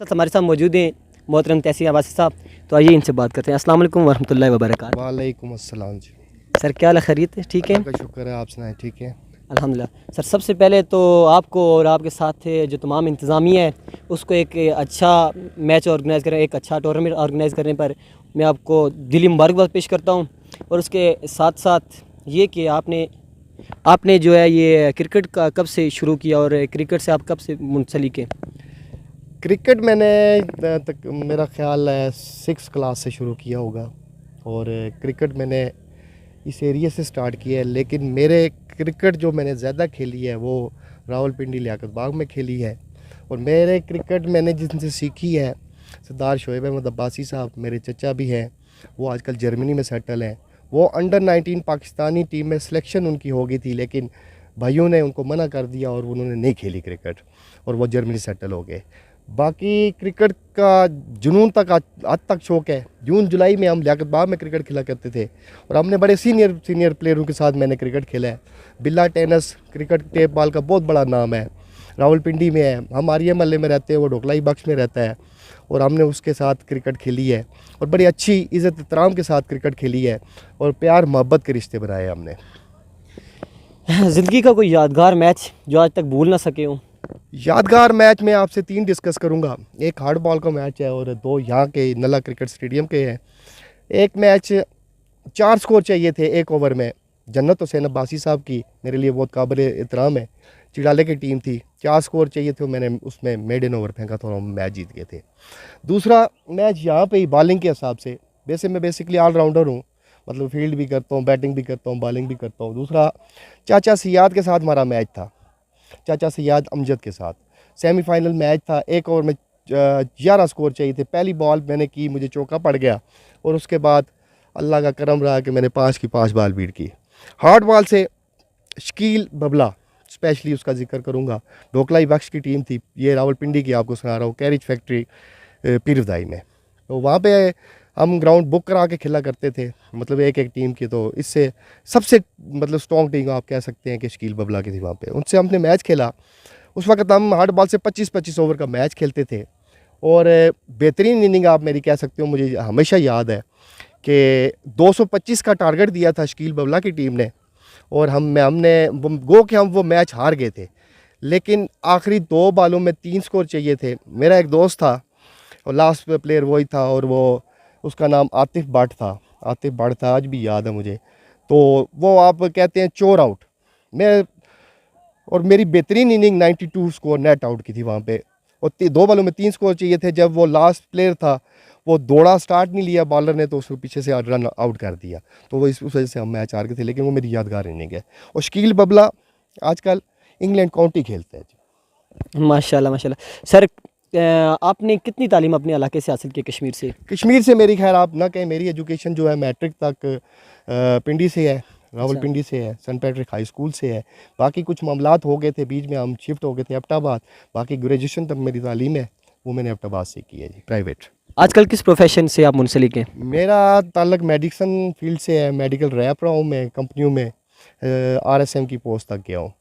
हमारे साथ मौजूद हैं मोहतरम तहसीन अब्बासी साहब, तो आइए इनसे बात करते हैं। अस्सलाम वालेकुम वरहमतुल्लाहि वबरकातुहू। वालेकुम अस्सलाम जी। सर क्या हाल है, खैरियत है? ठीक है आपका शुक्र है, आप सुनाएं ठीक है। अल्हम्दुलिल्लाह। सर सबसे पहले तो आपको और आपके साथ जो तमाम इंतज़ामिया है उसको एक अच्छा मैच ऑर्गेनाइज़ करें, एक अच्छा टूर्नामेंट ऑर्गेनाइज़ करने पर मैं आपको दिली मुबारकबाद पेश करता हूँ। और उसके साथ साथ ये कि आपने जो है ये क्रिकेट का कब से शुरू किया और क्रिकेट से आप कब से मुंसलिक हैं? क्रिकेट मैंने मेरा ख्याल है 6 क्लास से शुरू किया होगा। और क्रिकेट मैंने इस एरिया से स्टार्ट किया है, लेकिन मेरे क्रिकेट जो मैंने ज़्यादा खेली है वो रावलपिंडी लियाकत बाग में खेली है। और मेरे क्रिकेट मैंने जिनसे सीखी है सरदार शोएब अहमद अब्बासी साहब, मेरे चचा भी हैं, वो आजकल जर्मनी में सेटल हैं। वो अंडर 19 पाकिस्तानी टीम में सिलेक्शन उनकी हो गई थी, लेकिन भाइयों ने उनको मना कर दिया और उन्होंने नहीं खेली क्रिकेट और वो जर्मनी सेटल हो गए। बाकी क्रिकेट का जुनून तक आज तक शौक है। जून जुलाई में हम लियाकत बाग में क्रिकेट खेला करते थे और हमने बड़े सीनियर प्लेयरों के साथ मैंने क्रिकेट खेला है। बिल्ला टेनिस क्रिकेट टेप बॉल का बहुत बड़ा नाम है, रावलपिंडी में है। हम आर्य महल्ले में रहते हैं, वो ढोकलाई बख्श में रहता है, और हमने उसके साथ क्रिकेट खेली है और बड़ी अच्छी इज़्ज़त एहतराम के साथ क्रिकेट खेली है और प्यार मोहब्बत के रिश्ते बनाए हमने। ज़िंदगी का कोई यादगार मैच जो आज तक भूल ना सके हो? यादगार मैच में आपसे 3 डिस्कस करूंगा। एक हार्ड बॉल का मैच है और 2 यहाँ के नला क्रिकेट स्टेडियम के हैं। एक मैच 4 स्कोर चाहिए थे 1 ओवर में, जन्नत हुसैन अब्बासी साहब की मेरे लिए बहुत काबिल एहतराम है, चिड़ाले की टीम थी। 4 स्कोर चाहिए थे, मैंने उसमें मेड इन ओवर फेंका था और हम मैच जीत गए थे। दूसरा मैच यहाँ पे ही बॉलिंग के हिसाब से, वैसे मैं बेसिकली ऑलराउंडर हूँ, मतलब फील्ड भी करता हूँ, बैटिंग भी करता हूँ, बॉलिंग भी करता हूँ। दूसरा चाचा सियाद के साथ हमारा मैच था, चाचा सियाद अमजद के साथ। सेमीफाइनल मैच था, 1 ओवर में 11 स्कोर चाहिए थे। पहली बॉल मैंने की, मुझे चौका पड़ गया और उसके बाद अल्लाह का करम रहा कि मैंने 5 की 5 बॉल बीट की। हार्ड बॉल से शकील बबला, स्पेशली उसका जिक्र करूंगा, ढोकलाई बख्श की टीम थी, ये रावलपिंडी की आपको सुना रहा हूँ, कैरिज फैक्ट्री पीरवदाई में। तो वहाँ पे हम ग्राउंड बुक करा के खेला करते थे, मतलब एक टीम की। तो इससे सबसे मतलब स्ट्रॉन्ग टीम आप कह सकते हैं कि शकील बबला की थी वहाँ पे, उनसे हमने मैच खेला। उस वक्त हम हार्ड बॉल से 25-25 ओवर का मैच खेलते थे और बेहतरीन इनिंग आप मेरी कह सकते हो। मुझे हमेशा याद है कि 225 का टारगेट दिया था शकील बबला की टीम ने और हमने वो मैच हार गए थे, लेकिन आखिरी 2 बॉलों में 3 स्कोर चाहिए थे। मेरा एक दोस्त था और लास्ट प्लेयर वही था और वो उसका नाम आतिफ भट्ट था, आज भी याद है मुझे। तो वो आप कहते हैं चोर आउट, मैं और मेरी बेहतरीन इनिंग 92 स्कोर नेट आउट की थी वहाँ पे, और 2 बॉलों में 3 स्कोर चाहिए थे। जब वो लास्ट प्लेयर था वो दौड़ा, स्टार्ट नहीं लिया बॉलर ने, तो उसको पीछे से रन आउट कर दिया। तो वो इस वजह से हम मैच हार गए थे, लेकिन वो मेरी यादगार इनिंग है। और शकील बबला आजकल इंग्लैंड काउंटी खेलते हैं जी। माशाल्लाह माशाल्लाह। सर आपने कितनी तालीम अपने इलाके से हासिल की? कश्मीर से मेरी, खैर आप ना कहें, मेरी एजुकेशन जो है मैट्रिक तक पिंडी से है, रावलपिंडी से है, सेंट पैट्रिक हाई स्कूल से है। बाकी कुछ मामलात हो गए थे, बीच में हम शिफ्ट हो गए थे एबटाबाद। बाकी ग्रेजुएशन तक मेरी तालीम है वो मैंने एबटाबाद से की है जी, प्राइवेट। आजकल किस प्रोफेशन से आप मुंसलिक हैं? मेरा ताल्लुक मेडिसन फील्ड से है, मेडिकल रैप रहा हूँ मैं कंपनियों में, RSM की पोस्ट तक गया हूँ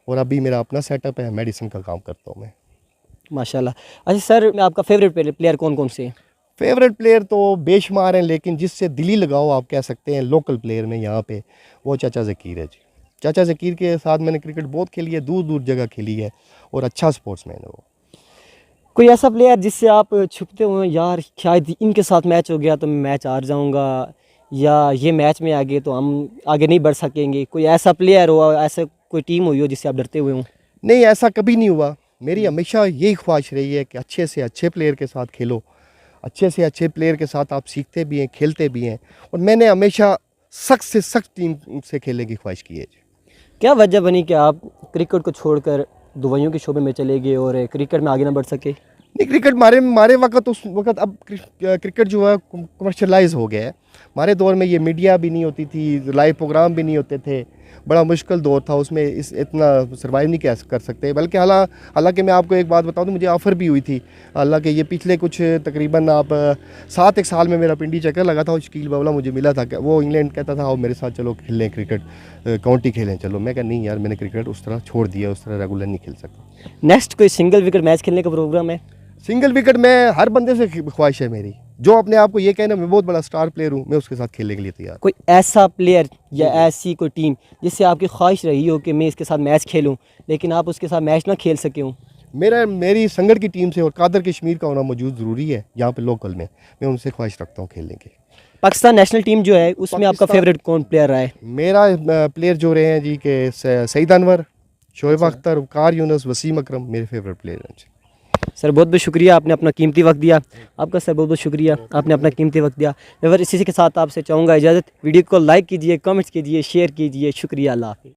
और अभी मेरा अपना सेटअप है, मेडिसिन का काम करता हूँ मैं। माशाल्लाह। अच्छा सर, आपका फेवरेट प्लेयर कौन कौन से हैं? फेवरेट प्लेयर तो बेशुमार हैं, लेकिन जिससे दिली लगाओ आप कह सकते हैं लोकल प्लेयर में यहाँ पे, वो चाचा ज़कीर है जी। चाचा ज़कीर के साथ मैंने क्रिकेट बहुत खेली है, दूर दूर जगह खेली है और अच्छा स्पोर्ट्समैन है वो। कोई ऐसा प्लेयर जिससे आप छुपते हुए यार शायद इनके साथ मैच हो गया तो मैं मैच हार जाऊंगा, या ये मैच में आगे तो हम आगे नहीं बढ़ सकेंगे? कोई ऐसा प्लेयर हो, ऐसा कोई टीम हुई हो जिससे आप डरते हुए हों? नहीं, ऐसा कभी नहीं हुआ। मेरी हमेशा यही ख्वाहिश रही है कि अच्छे से अच्छे प्लेयर के साथ खेलो, अच्छे से अच्छे प्लेयर के साथ आप सीखते भी हैं, खेलते भी हैं, और मैंने हमेशा सख्त से सख्त टीम से खेलने की ख्वाहिश की है। क्या वजह बनी कि आप क्रिकेट को छोड़कर दवाइयों के शोबे में चले गए और क्रिकेट में आगे ना बढ़ सके? नहीं, क्रिकेट मारे वक्त, उस वक्त, अब क्रिकेट जो है कमर्शलाइज हो गया है। हमारे दौर में ये मीडिया भी नहीं होती थी, लाइव प्रोग्राम भी नहीं होते थे, बड़ा मुश्किल दौर था, उसमें इतना सर्वाइव नहीं कर सकते। बल्कि हालांकि मैं आपको एक बात बताऊं तो मुझे ऑफ़र भी हुई थी, हालांकि ये पिछले कुछ तकरीबन आप 7 एक साल में मेरा पिंडी चक्कर लगा था और शकील बबला मुझे मिला था, वो इंग्लैंड कहता था आओ मेरे साथ चलो खेल लें क्रिकेट, काउंटी खेलें चलो। मैं कहा नहीं यार, मैंने क्रिकेट उस तरह छोड़ दिया, उस तरह रेगुलर नहीं खेल सकता। नेक्स्ट कोई सिंगल विकेट मैच खेलने का प्रोग्राम है? सिंगल विकेट में हर बंदे से ख्वाहिश है मेरी, जो अपने आप को ये कहना मैं बहुत बड़ा स्टार प्लेयर हूँ, मैं उसके साथ खेलने के लिए तैयार। कोई ऐसा प्लेयर या ऐसी कोई टीम जिससे आपकी ख्वाहिश रही हो कि मैं इसके साथ मैच खेलूं, लेकिन आप उसके साथ मैच ना खेल सके हों? मेरी संगठ की टीम से और कादर कश्मीर का होना मौजूद ज़रूरी है यहाँ पे लोकल में, मैं उनसे ख्वाहिश रखता हूँ खेलने की। पाकिस्तान नेशनल टीम जो है उसमें आपका फेवरेट कौन प्लेयर रहा है? मेरा प्लेयर जो रहे हैं जी के सईद अनवर, शोएब अख्तर, वकार यूनुस, वसीम अकरम मेरे फेवरेट प्लेयर हैं जी। सर बहुत बहुत शुक्रिया, आपने अपना कीमती वक्त दिया। आपका सर बहुत बहुत शुक्रिया, आपने अपना कीमती वक्त दिया। मैं इसी के साथ आपसे चाहूँगा इजाज़त। वीडियो को लाइक कीजिए, कमेंट्स कीजिए, शेयर कीजिए। शुक्रिया, अल्लाह हाफ़िज़।